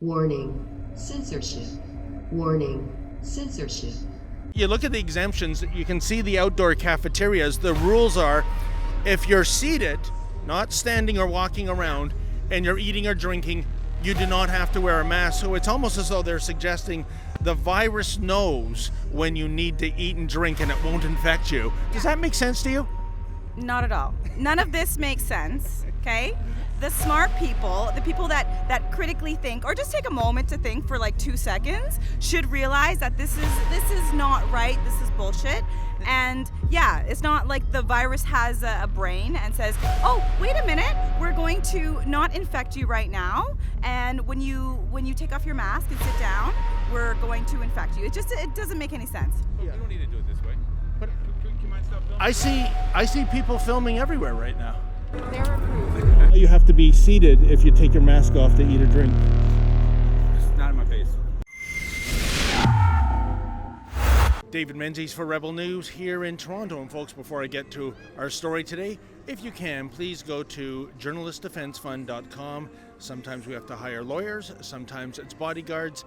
Warning, censorship. Warning, censorship. You look at the exemptions, you can see the outdoor cafeterias. The rules are if you're seated, not standing or walking around, and you're eating or drinking, you do not have to wear a mask. So it's almost as though they're suggesting the virus knows when you need to eat and drink and it won't infect you. Does that make sense to you? Not at all. None of this makes sense, okay? The smart people, the people that critically think, or just take a moment to think for like 2 seconds, should realize that this is not right, this is bullshit. And yeah, it's not like the virus has a brain and says, oh, wait a minute, we're going to not infect you right now, and when you take off your mask and sit down, we're going to infect you. It doesn't make any sense. You don't need to do it this way. But can you mind stop filming? I see people filming everywhere right now. They're approved. You have to be seated if you take your mask off to eat or drink. It's not in my face. David Menzies for Rebel News here in Toronto. And folks, before I get to our story today, if you can, please go to journalistdefensefund.com. Sometimes we have to hire lawyers, sometimes it's bodyguards,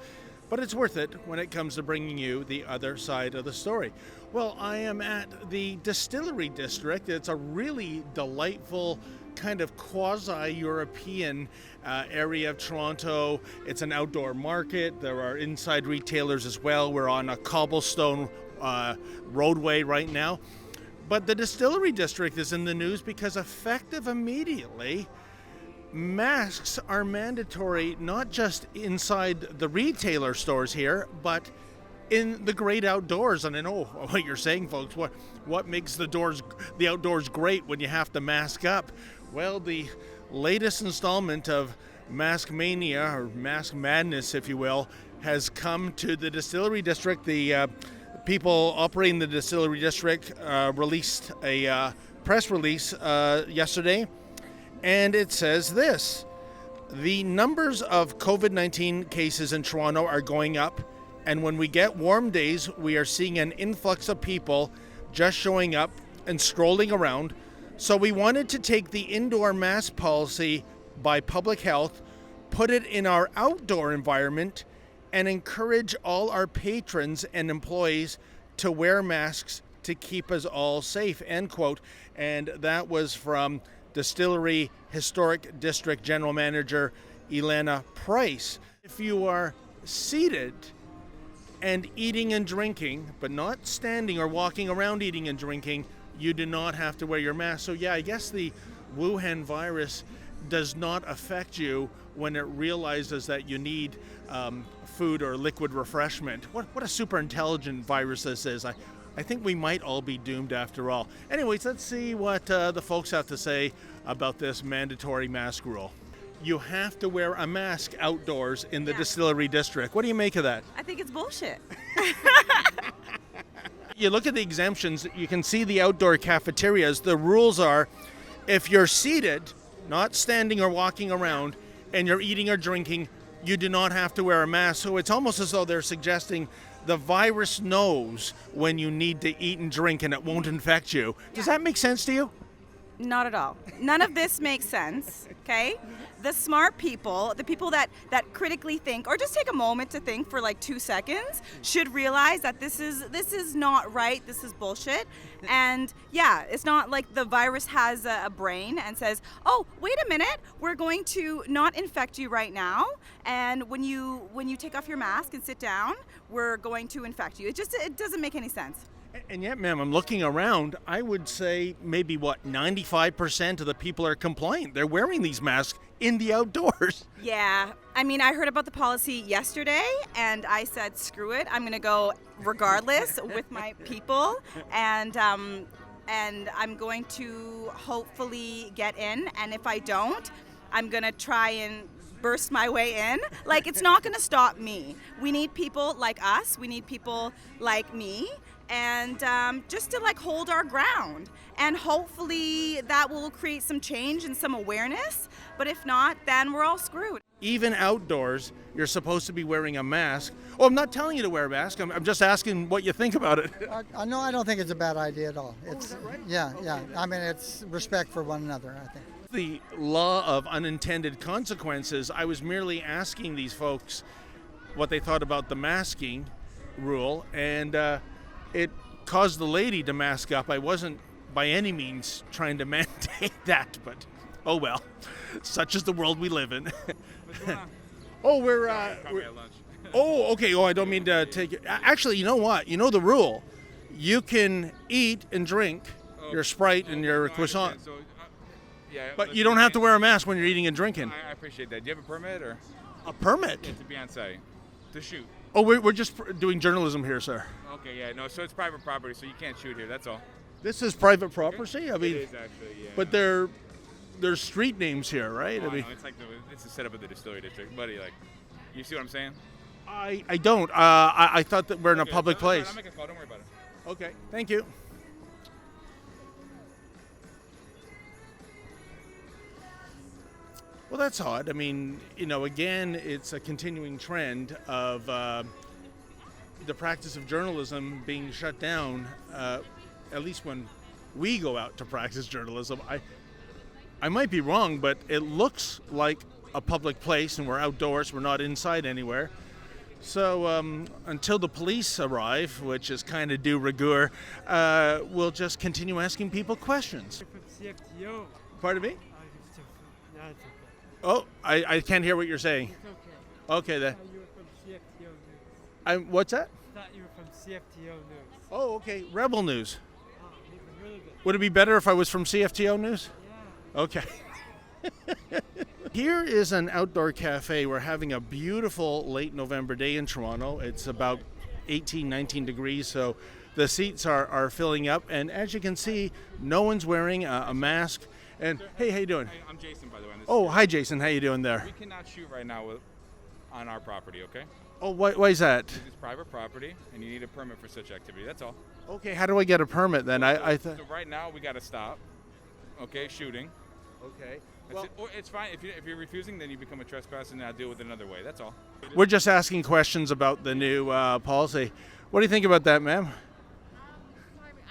but it's worth it when it comes to bringing you the other side of the story. Well, I am at the Distillery District. It's a really delightful kind of quasi-European area of Toronto. It's an outdoor market. There are inside retailers as well. We're on a cobblestone roadway right now. But the Distillery District is in the news because effective immediately, masks are mandatory not just inside the retailer stores here, but in the great outdoors. And I know what you're saying, folks. What makes the outdoors great when you have to mask up? Well, the latest installment of Mask Mania, or Mask Madness, if you will, has come to the Distillery District. The people operating the Distillery District released a press release yesterday, and it says this: the numbers of COVID-19 cases in Toronto are going up, and when we get warm days, we are seeing an influx of people just showing up and strolling around. So we wanted to take the indoor mask policy by public health, put it in our outdoor environment, and encourage all our patrons and employees to wear masks to keep us all safe, end quote. And that was from Distillery Historic District General Manager Elena Price. If you are seated and eating and drinking, but not standing or walking around eating and drinking, you do not have to wear your mask. So yeah, I guess the Wuhan virus does not affect you when it realizes that you need food or liquid refreshment. What a super intelligent virus this is. I think we might all be doomed after all. Anyways, let's see what the folks have to say about this mandatory mask rule. You have to wear a mask outdoors in the Distillery District. What do you make of that? I think it's bullshit. You look at the exemptions, you can see the outdoor cafeterias. The rules are if you're seated, not standing or walking around, and you're eating or drinking, you do not have to wear a mask. So it's almost as though they're suggesting the virus knows when you need to eat and drink and it won't infect you. Does that make sense to you? Not at all. None of this makes sense, okay? The smart people, the people that critically think, or just take a moment to think for like 2 seconds, should realize that this is not right, this is bullshit. And yeah, it's not like the virus has a brain and says, oh, wait a minute, we're going to not infect you right now, and when you take off your mask and sit down, we're going to infect you. It doesn't make any sense. And yet, ma'am, I'm looking around, I would say maybe 95% of the people are compliant. They're wearing these masks in the outdoors. Yeah, I mean, I heard about the policy yesterday and I said, screw it, I'm gonna go regardless with my people, and I'm going to hopefully get in, and if I don't, I'm gonna try and burst my way in. Like, it's not gonna stop me. We need people like us, we need people like me, and just to like hold our ground, and hopefully that will create some change and some awareness, but if not, then we're all screwed. Even outdoors, you're supposed to be wearing a mask. Oh, I'm not telling you to wear a mask, I'm just asking what you think about it. No, I don't think it's a bad idea at all. It's is that right? Yeah. I mean, it's respect for one another, I think. the law of unintended consequences. I was merely asking these folks what they thought about the masking rule, and it caused the lady to mask up. I wasn't by any means trying to mandate that, but oh well, such is the world we live in. Oh, we're Probably at lunch. oh, okay. Oh, I don't mean to take it. Actually, you know what? You know the rule. You can eat and drink your Sprite and your croissant, So, yeah, but you don't have to wear a mask when you're eating and drinking. I appreciate that. Do you have a permit or A permit? to be on site to shoot? Oh, we're just doing journalism here, sir. Okay, yeah, no. So it's private property, so you can't shoot here. That's all. This is private property. I mean, It is actually, yeah. but there's street names here, right? Oh, I mean, no, it's like it's the setup of the Distillery District, buddy. Like, you see what I'm saying? I don't. I thought that we're in a Okay, public that's fine. place. I'll make a call. Don't worry about it. Okay, thank you. Well, that's odd. I mean, again, it's a continuing trend of the practice of journalism being shut down, at least when we go out to practice journalism. I might be wrong, but it looks like a public place, and we're outdoors. We're not inside anywhere. So until the police arrive, which is kind of de rigueur, we'll just continue asking people questions. From CFTO. Pardon me? No, it's okay. Oh, I can't hear what you're saying. It's okay. Okay, then. I thought you were from CFTO News. What's that? I thought you were from CFTO News. Oh, okay. Rebel News. Oh, even really good. Would it be better if I was from CFTO News? Yeah. Okay. Here is an outdoor cafe. We're having a beautiful late November day in Toronto. It's about 18, 19 degrees, so the seats are filling up. And as you can see, no one's wearing a mask. And hey, how you doing? Hey, I'm Jason, by the way. Oh, hi, Jason. How you doing there? We cannot shoot right now on our property, okay? Oh, why is that? This is private property, and you need a permit for such activity. That's all. Okay, how do I get a permit then? I thought. So right now, we got to stop, okay, shooting. Okay. That's it. Or it's fine. If you're refusing, then you become a trespasser, and I'll deal with it another way. That's all. We're just asking questions about the new policy. What do you think about that, ma'am?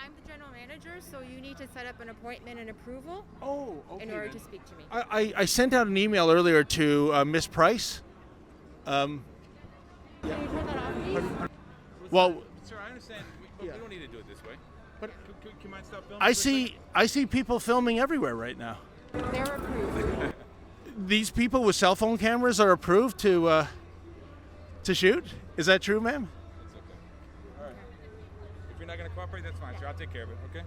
I'm the general manager, so you need to set up an appointment and approval Oh, okay. in order to speak to me. I sent out an email earlier to Miss Price. Can you turn that off, please? Well, Sir, I understand. We don't need to do it this way. But Can you mind stop filming? I for a second? see people filming everywhere right now. They're approved. These people with cell phone cameras are approved to shoot. Is that true, ma'am? It's okay. All right. If you're not gonna cooperate, that's fine, sir. I'll take care of it. Okay.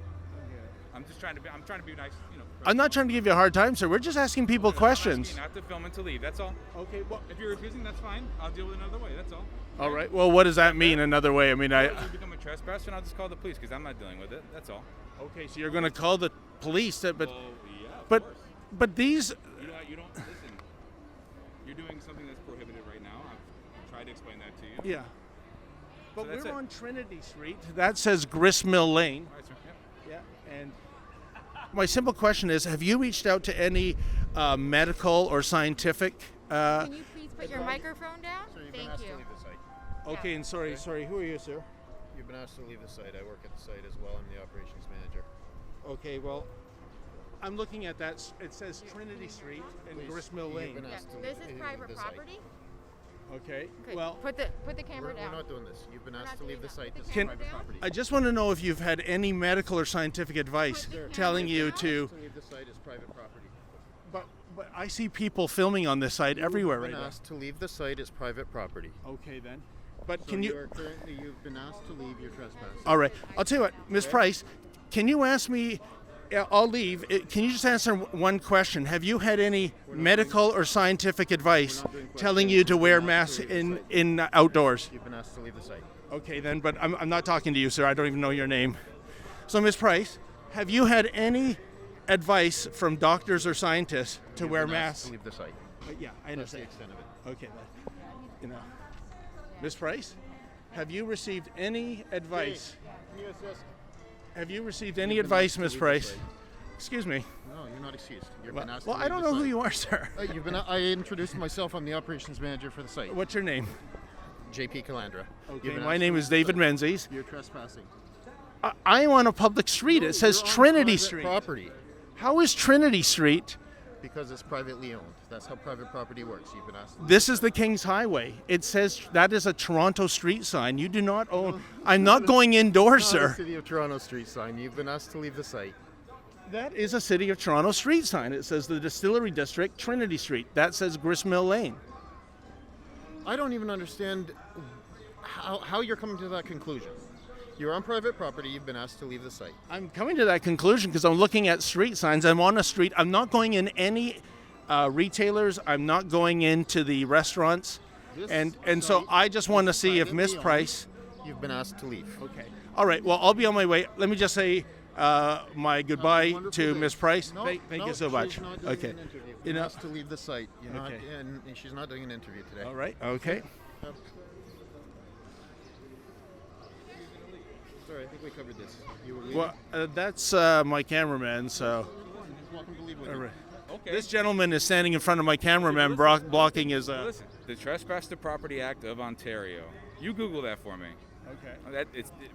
I'm trying to be nice. I'm not trying to give you a hard time, sir. We're just asking people questions. I'm asking you not to film and to leave. That's all. Okay. Well, If you're refusing, that's fine. I'll deal with it another way. That's all. all right. Well, what does that mean? Another way? I mean, You become a trespasser, and I'll just call the police because I'm not dealing with it. That's all. Okay, so you're going to call the police, but Well, yeah, of but course. but these. You don't listen. You're doing something that's prohibited right now. I've tried to explain that to you. Yeah. But that's we're it. on Trinity Street. That says Gristmill Lane. All right, sir. Yep. Yeah. And my simple question is: have you reached out to any medical or scientific? Can you please put your microphone down? Thank you. Okay, and sorry. Who are you, sir? You've been asked to leave the site. I work at the site as well. I'm the operations manager. Okay, well, I'm looking at that. It says Trinity Street and Please, Gristmill you've Lane. been Yeah, asked to this leave is private the site. property. Okay. Okay, Well, put the camera We're down. not doing this. You've been We're asked not to leave doing the that. site. Put This the is Can- camera private down. property. I just want to know if you've had any medical or scientific advice Put the telling you cameras to. To leave the site is private property. But I see people filming on this site everywhere You've right been now. asked to leave the site is private property. Okay then. But So can you? are currently you've been asked to leave your trespass. All right. I'll tell you what, Ms. Price, can you ask me? I'll leave. Can you just answer one question? Have you had any medical or scientific advice not doing telling questions. you to We're wear not masks doing the in outdoors? You've been asked to leave the site. Okay then, but I'm not talking to you, sir. I don't even know your name. So, Ms. Price, have you had any advice from doctors or scientists to You've wear been asked masks? to leave the site. Yeah, I That's the understand. extent of it. Okay, then. Ms. Price, have you received any advice? Can you assist? Have you received any You've been advice, asked to Ms. leave the Price? site. Excuse me. No, you're not excused. You've been asked Well, to I leave don't the know who site. you are, sir. You've been. I introduced myself. I'm the operations manager for the site. What's your name? JP Calandra. You've Okay, been my asked name to is leave the David site. Menzies. You're trespassing. I'm on a public street. It says You're on Trinity private Street. Property. How is Trinity Street Because it's privately owned. That's how private property works. You've been asked to leave This the is the site. King's Highway. It says that is a Toronto street sign. You do not own. I'm not going indoors, Not a sir. City of Toronto street sign. You've been asked to leave the site. That is a City of Toronto street sign. It says the Distillery District, Trinity Street. That says Gristmill Lane. I don't even understand how you're coming to that conclusion. You're on private property. You've been asked to leave the site. I'm coming to that conclusion because I'm looking at street signs. I'm on a street. I'm not going in any retailers. I'm not going into the restaurants. This And so site I just want to is see if privately Miss owned. Price. You've been asked to leave. Okay. All right. Well, I'll be on my way. Let me just say my goodbye Wonderful to day. Miss Price. No, Thank no, you so much. She's not doing Okay. an interview. You've You been know. asked to leave the site. You're not, Okay. and she's not doing an interview today. All right. Okay. Sorry, I think we covered this. You were leaving? Well, that's my cameraman. So. He's welcome to leave with All you. right. Okay. This gentleman is standing in front of my cameraman, blocking his. Listen, the Trespass to Property Act of Ontario. You Google that for me. Okay.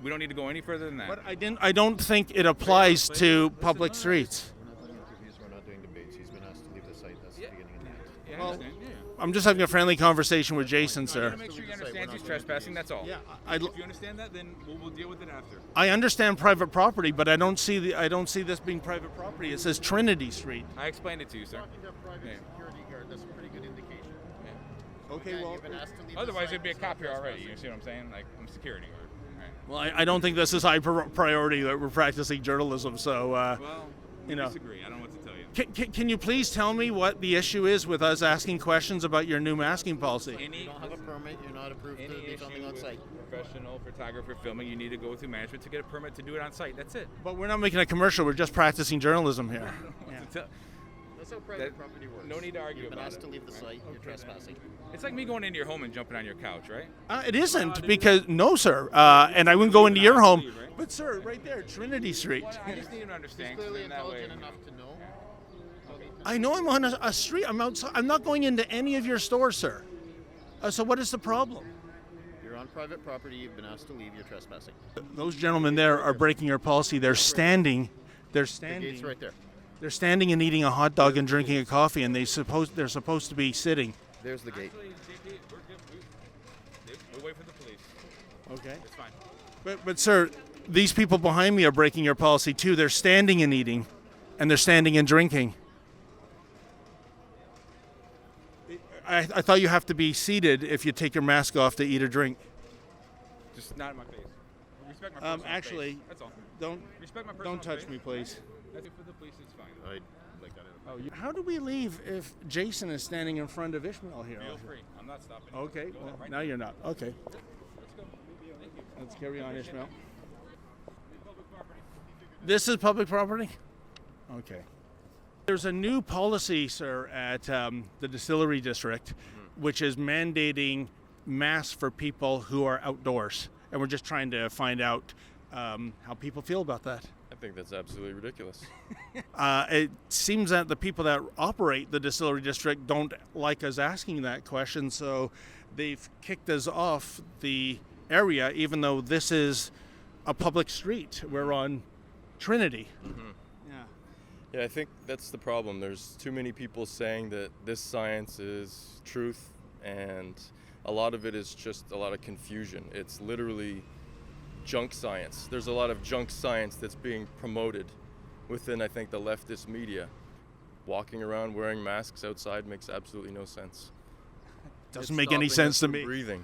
We don't need to go any further than that. But I don't think it applies to public streets. We're not doing interviews. We're not doing debates. He's been asked to leave the site. That's the beginning of the end. Yeah, I understand. Yeah. I'm just having a friendly conversation with Jason, I sir. want to make sure you understand he's trespassing. That's all. Yeah, If you understand that, then we'll deal with it after. I understand private property, but I don't see this being private property. It says Trinity Street. I explained it to you, sir. Talking to a private Yeah. security guard, that's a pretty good indication. Okay, Again, well, you've been asked to leave the Otherwise, site. there'd be a It's not cop here already. You trespassing. see what I'm saying? Like, I'm security guard. All right. I don't think this is high priority that we're practicing journalism. So, Well, you know. disagree. I don't know what to tell you. can you please tell me what the issue is with us asking questions about your new masking policy? You don't have a permit. You're not approved to Any be filming issue on with site. professional photographer filming, you need to go through management to get a permit to do it on site. That's it. But we're not making a commercial. We're just practicing journalism here. What to tell- That's how private That- property works. no need to argue You've been about asked it. to leave the site. You're trespassing. It's like me going into your home and jumping on your couch, right? It isn't because no, sir. And I wouldn't go into your home. Leave, right? But sir, right there, Trinity Street. Well, I just need him to understand. He's 'cause clearly then that way, intelligent enough to know. I know I'm on a street. I'm outside. I'm not going into any of your stores, sir. So what is the problem? You're on private property. You've been asked to leave. You're trespassing. Those gentlemen there are breaking your policy. They're standing. They're The standing. gate's right there. They're standing and eating a hot dog and drinking a coffee, and they're supposed to be sitting. There's the gate. Actually, JP, we're good. We'll wait for the police. Okay. It's fine. But sir, these people behind me are breaking your policy too. They're standing and eating, and they're standing and drinking. I thought you have to be seated if you take your mask off to eat or drink. Just not in my face. Respect my personal Actually, space. That's all. Don't Respect my personal don't touch space. me, please. That's it for the police. It's fine. I'd like that. How do we leave if Jason is standing in front of Ishmael here? Feel free. I'm not stopping. you. Okay, Go well, ahead, right now you're not. Okay, Let's go. Thank you. let's carry on, Ishmael. Public property. This is public property? Okay. There's a new policy, sir, at the Distillery District, which is mandating masks for people who are outdoors. And we're just trying to find out how people feel about that. I think that's absolutely ridiculous. It seems that the people that operate the Distillery District don't like us asking that question, so they've kicked us off the area, even though this is a public street. We're on Trinity. Yeah. Yeah, I think that's the problem. There's too many people saying that this science is truth, and a lot of it is just a lot of confusion. It's literally junk science. There's a lot of junk science that's being promoted within, I think, the leftist media. Walking around wearing masks outside makes absolutely no sense. Doesn't It's make any stopping sense us to from me. Breathing.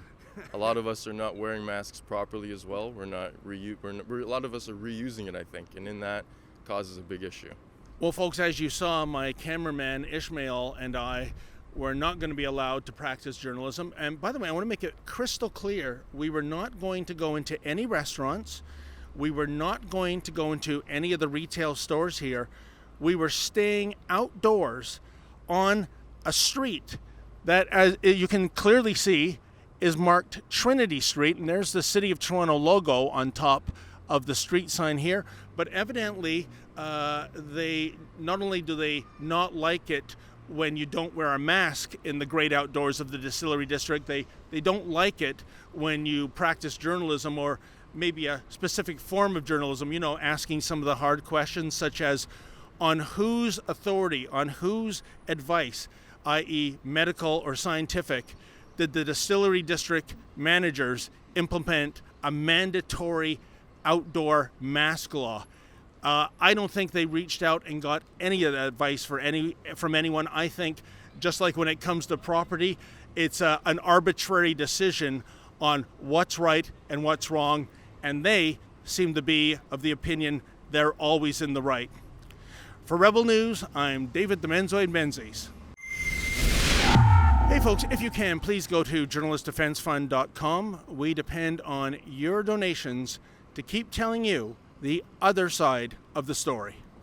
A lot of us are not wearing masks properly as well. A lot of us are reusing it, I think, and in that causes a big issue. Well, folks, as you saw, my cameraman Ishmael and I were not going to be allowed to practice journalism. And by the way, I want to make it crystal clear, we were not going to go into any restaurants. We were not going to go into any of the retail stores here. We were staying outdoors on a street that, as you can clearly see, is marked Trinity Street, and there's the City of Toronto logo on top of the street sign here. But evidently, they not only do they not like it when you don't wear a mask in the great outdoors of the Distillery District, they don't like it when you practice journalism or maybe a specific form of journalism, you know, asking some of the hard questions such as, on whose authority, on whose advice, i.e. medical or scientific, did the Distillery District managers implement a mandatory outdoor mask law? I don't think they reached out and got any of that advice from anyone. I think, just like when it comes to property, it's an arbitrary decision on what's right and what's wrong, and they seem to be of the opinion they're always in the right. For Rebel News, I'm David the Menzoid Menzies. Hey folks, if you can, please go to journalistdefensefund.com. We depend on your donations to keep telling you the other side of the story.